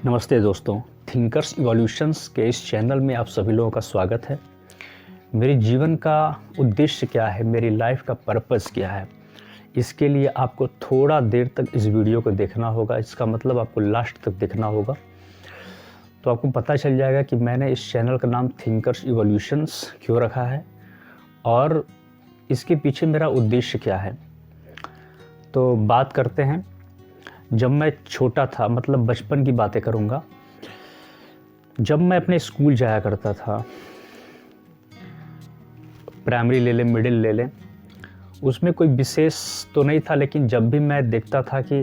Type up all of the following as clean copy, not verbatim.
नमस्ते दोस्तों, thinkers evolutions के इस चैनल में आप सभी लोगों का स्वागत है। मेरे जीवन का उद्देश्य क्या है, मेरी लाइफ का पर्पस क्या है, इसके लिए आपको थोड़ा देर तक इस वीडियो को देखना होगा। इसका मतलब आपको लास्ट तक देखना होगा, तो आपको पता चल जाएगा कि मैंने इस चैनल का नाम थिंकर्स इवोल्यूशंस क्यों रखा है और इसके पीछे मेरा उद्देश्य क्या है। तो बात करते हैं। जब मैं छोटा था, मतलब बचपन की बातें करूँगा, जब मैं अपने स्कूल जाया करता था, प्राइमरी ले लें, मिडिल ले लें, उसमें कोई विशेष तो नहीं था, लेकिन जब भी मैं देखता था कि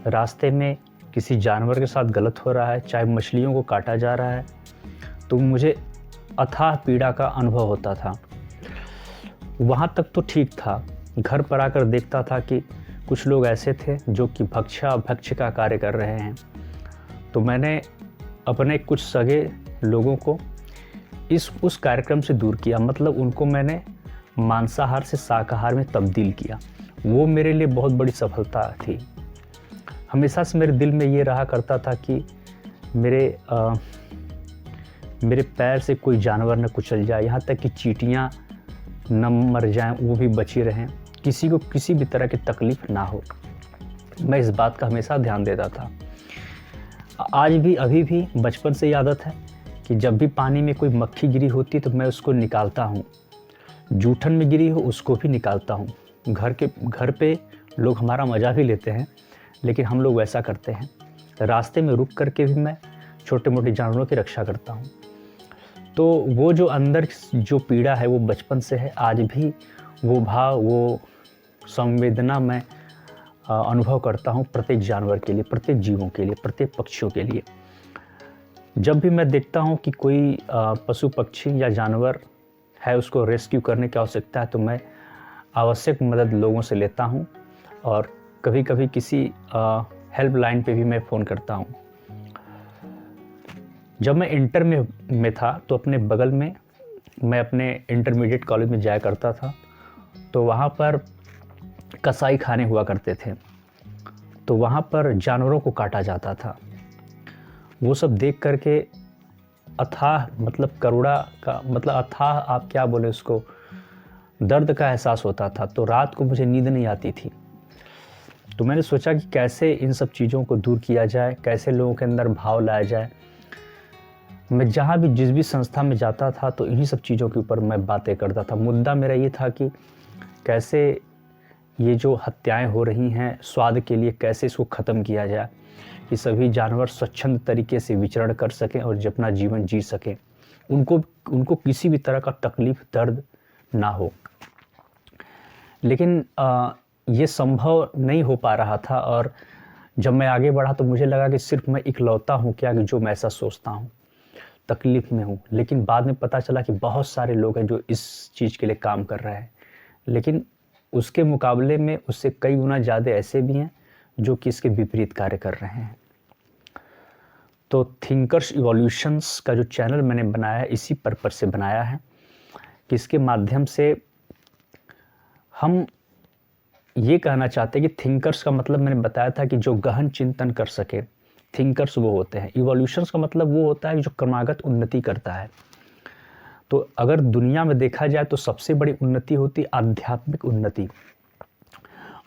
रास्ते में किसी जानवर के साथ गलत हो रहा है, चाहे मछलियों को काटा जा रहा है, तो मुझे अथाह पीड़ा का अनुभव होता था। वहाँ तक तो ठीक था। घर पर आकर देखता था कि कुछ लोग ऐसे थे जो कि भक्ष्य का कार्य कर रहे हैं, तो मैंने अपने कुछ सगे लोगों को उस कार्यक्रम से दूर किया। मतलब उनको मैंने मांसाहार से शाकाहार में तब्दील किया। वो मेरे लिए बहुत बड़ी सफलता थी। हमेशा से मेरे दिल में ये रहा करता था कि मेरे पैर से कोई जानवर न कुचल जाए, यहाँ तक कि चींटियाँ न मर जाएं, वो भी बची रहें, किसी को किसी भी तरह की तकलीफ ना हो। मैं इस बात का हमेशा ध्यान देता था। आज भी, अभी भी बचपन से ही आदत है कि जब भी पानी में कोई मक्खी गिरी होती है तो मैं उसको निकालता हूँ। जूठन में गिरी हो उसको भी निकालता हूँ। घर पे लोग हमारा मज़ा भी लेते हैं, लेकिन हम लोग वैसा करते हैं। रास्ते में रुक करके भी मैं छोटे मोटे जानवरों की रक्षा करता हूँ। तो वो जो अंदर जो पीड़ा है वो बचपन से है। आज भी वो भाव, वो संवेदना मैं अनुभव करता हूँ प्रत्येक जानवर के लिए, प्रत्येक जीवों के लिए, प्रत्येक पक्षियों के लिए। जब भी मैं देखता हूँ कि कोई पशु पक्षी या जानवर है, उसको रेस्क्यू करने की आवश्यकता है, तो मैं आवश्यक मदद लोगों से लेता हूँ और कभी कभी किसी हेल्पलाइन पे भी मैं फ़ोन करता हूँ। जब मैं इंटर में था तो अपने बगल में मैं अपने इंटरमीडिएट कॉलेज में जाया करता था, तो वहाँ पर कसाई खाने हुआ करते थे। तो वहाँ पर जानवरों को काटा जाता था। वो सब देख करके अथाह, मतलब करुणा का मतलब अथाह, आप क्या बोले उसको, दर्द का एहसास होता था। तो रात को मुझे नींद नहीं आती थी। तो मैंने सोचा कि कैसे इन सब चीज़ों को दूर किया जाए, कैसे लोगों के अंदर भाव लाया जाए। मैं जहाँ भी, जिस भी संस्था में जाता था, तो इन्हीं सब चीज़ों के ऊपर मैं बातें करता था। मुद्दा मेरा ये था कि कैसे ये जो हत्याएं हो रही हैं स्वाद के लिए, कैसे इसको ख़त्म किया जाए कि सभी जानवर स्वच्छंद तरीके से विचरण कर सकें और अपना जीवन जी सकें, उनको किसी भी तरह का तकलीफ़, दर्द ना हो। लेकिन ये संभव नहीं हो पा रहा था। और जब मैं आगे बढ़ा तो मुझे लगा कि सिर्फ मैं इकलौता हूँ क्या कि जो मैं ऐसा सोचता हूँ, तकलीफ़ में हूँ। लेकिन बाद में पता चला कि बहुत सारे लोग हैं जो इस चीज़ के लिए काम कर रहे हैं, लेकिन उसके मुकाबले में उससे कई गुना ज़्यादा ऐसे भी हैं जो कि इसके विपरीत कार्य कर रहे हैं। तो थिंकर्स इवोल्यूशंस का जो चैनल मैंने बनाया है, इसी पर्पस से बनाया है कि इसके माध्यम से हम ये कहना चाहते हैं कि थिंकर्स का मतलब मैंने बताया था कि जो गहन चिंतन कर सके, थिंकर्स वो होते हैं। इवोल्यूशंस का मतलब वो होता है कि जो क्रमागत उन्नति करता है। तो अगर दुनिया में देखा जाए तो सबसे बड़ी उन्नति होती है आध्यात्मिक उन्नति।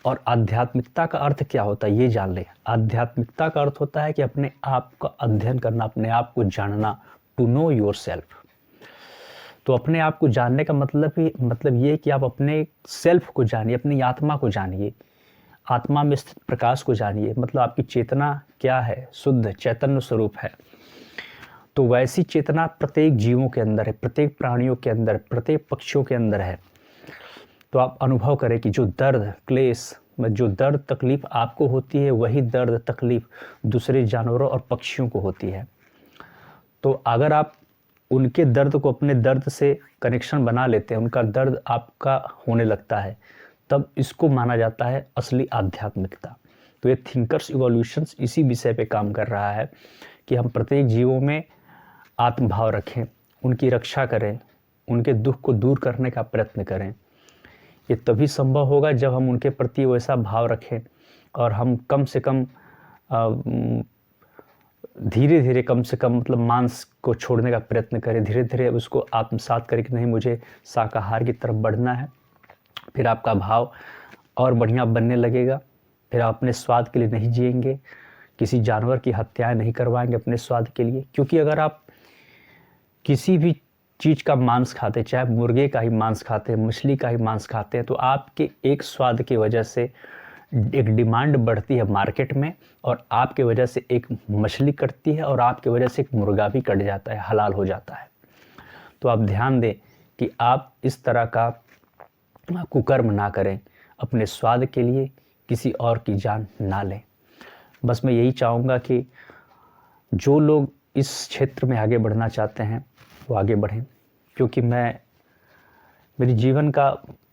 और आध्यात्मिकता का अर्थ क्या होता है ये जान लें। आध्यात्मिकता का अर्थ होता है कि अपने आप का अध्ययन करना, अपने आप को जानना, टू नो योर सेल्फ। तो अपने आप को जानने का मतलब ये कि आप अपने सेल्फ को जानिए, अपनी आत्मा को जानिए, आत्मा में स्थित प्रकाश को जानिए। मतलब आपकी चेतना क्या है, शुद्ध चैतन्य स्वरूप है। तो वैसी चेतना प्रत्येक जीवों के अंदर है, प्रत्येक प्राणियों के अंदर, प्रत्येक पक्षियों के अंदर है। तो आप अनुभव करें कि जो दर्द, क्लेश, जो दर्द तकलीफ आपको होती है, वही दर्द तकलीफ दूसरे जानवरों और पक्षियों को होती है। तो अगर आप उनके दर्द को अपने दर्द से कनेक्शन बना लेते हैं, उनका दर्द आपका होने लगता है, तब इसको माना जाता है असली आध्यात्मिकता। तो ये थिंकर्स इवोल्यूशंस इसी विषय पे काम कर रहा है कि हम प्रत्येक जीवों में आत्मभाव रखें, उनकी रक्षा करें, उनके दुख को दूर करने का प्रयत्न करें। ये तभी संभव होगा जब हम उनके प्रति वैसा भाव रखें और हम कम से कम धीरे धीरे कम से कम मतलब मांस को छोड़ने का प्रयत्न करें, धीरे धीरे उसको आत्मसात करें कि नहीं मुझे शाकाहार की तरफ बढ़ना है। फिर आपका भाव और बढ़िया बनने लगेगा। फिर आप अपने स्वाद के लिए नहीं जिएंगे, किसी जानवर की हत्याएं नहीं करवाएंगे अपने स्वाद के लिए। क्योंकि अगर आप किसी भी चीज़ का मांस खाते, चाहे मुर्गे का ही मांस खाते हैं, मछली का ही मांस खाते हैं, तो आपके एक स्वाद की वजह से एक डिमांड बढ़ती है मार्केट में, और आपके वजह से एक मछली कटती है, और आपके वजह से एक मुर्गा भी कट जाता है, हलाल हो जाता है। तो आप ध्यान दें कि आप इस तरह का कुकर्म ना करें, अपने स्वाद के लिए किसी और की जान ना लें। बस मैं यही चाहूँगा कि जो लोग इस क्षेत्र में आगे बढ़ना चाहते हैं वो आगे बढ़ें, क्योंकि मेरी जीवन का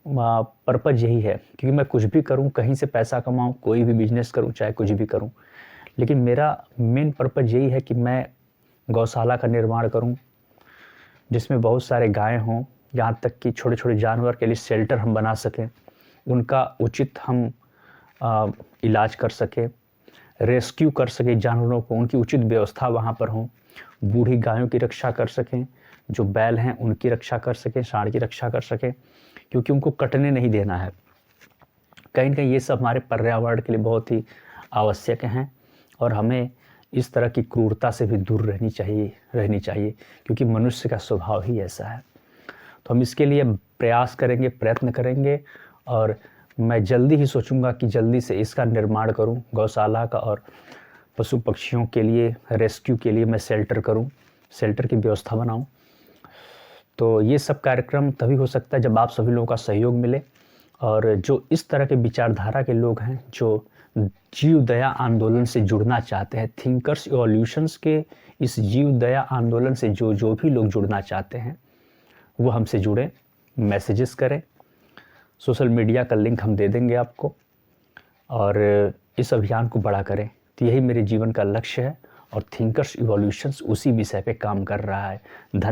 पर्पज़ यही है। क्योंकि मैं कुछ भी करूं, कहीं से पैसा कमाऊं, कोई भी बिजनेस करूं, चाहे कुछ भी करूं, लेकिन मेरा मेन पर्पज़ यही है कि मैं गौशाला का निर्माण करूं, जिसमें बहुत सारे गायें हों, यहाँ तक कि छोटे छोटे जानवर के लिए शेल्टर हम बना सकें, उनका उचित हम इलाज कर सकें, रेस्क्यू कर सकें जानवरों को, उनकी उचित व्यवस्था वहाँ पर हो, बूढ़ी गायों की रक्षा कर सकें, जो बैल हैं उनकी रक्षा कर सकें, सांड की रक्षा कर सकें, क्योंकि उनको कटने नहीं देना है। कहीं ना कहीं ये सब हमारे पर्यावरण के लिए बहुत ही आवश्यक हैं, और हमें इस तरह की क्रूरता से भी दूर रहनी चाहिए, क्योंकि मनुष्य का स्वभाव ही ऐसा है। तो हम इसके लिए प्रयास करेंगे, प्रयत्न करेंगे, और मैं जल्दी ही सोचूंगा कि जल्दी से इसका निर्माण करूं, गौशाला का, और पशु पक्षियों के लिए रेस्क्यू के लिए मैं शेल्टर करूं, शेल्टर की व्यवस्था बनाऊं। तो ये सब कार्यक्रम तभी हो सकता है जब आप सभी लोगों का सहयोग मिले, और जो इस तरह के विचारधारा के लोग हैं, जो जीव दया आंदोलन से जुड़ना चाहते हैं, थिंकर्स इवोल्यूशंस के इस जीव दया आंदोलन से जो भी लोग जुड़ना चाहते हैं वो हमसे जुड़ें, मैसेजेस करें, सोशल मीडिया का लिंक हम दे देंगे आपको, और इस अभियान को बड़ा करें। तो यही मेरे जीवन का लक्ष्य है, और थिंकर्स इवोल्यूशंस उसी विषय पे काम कर रहा है। धन्यवाद।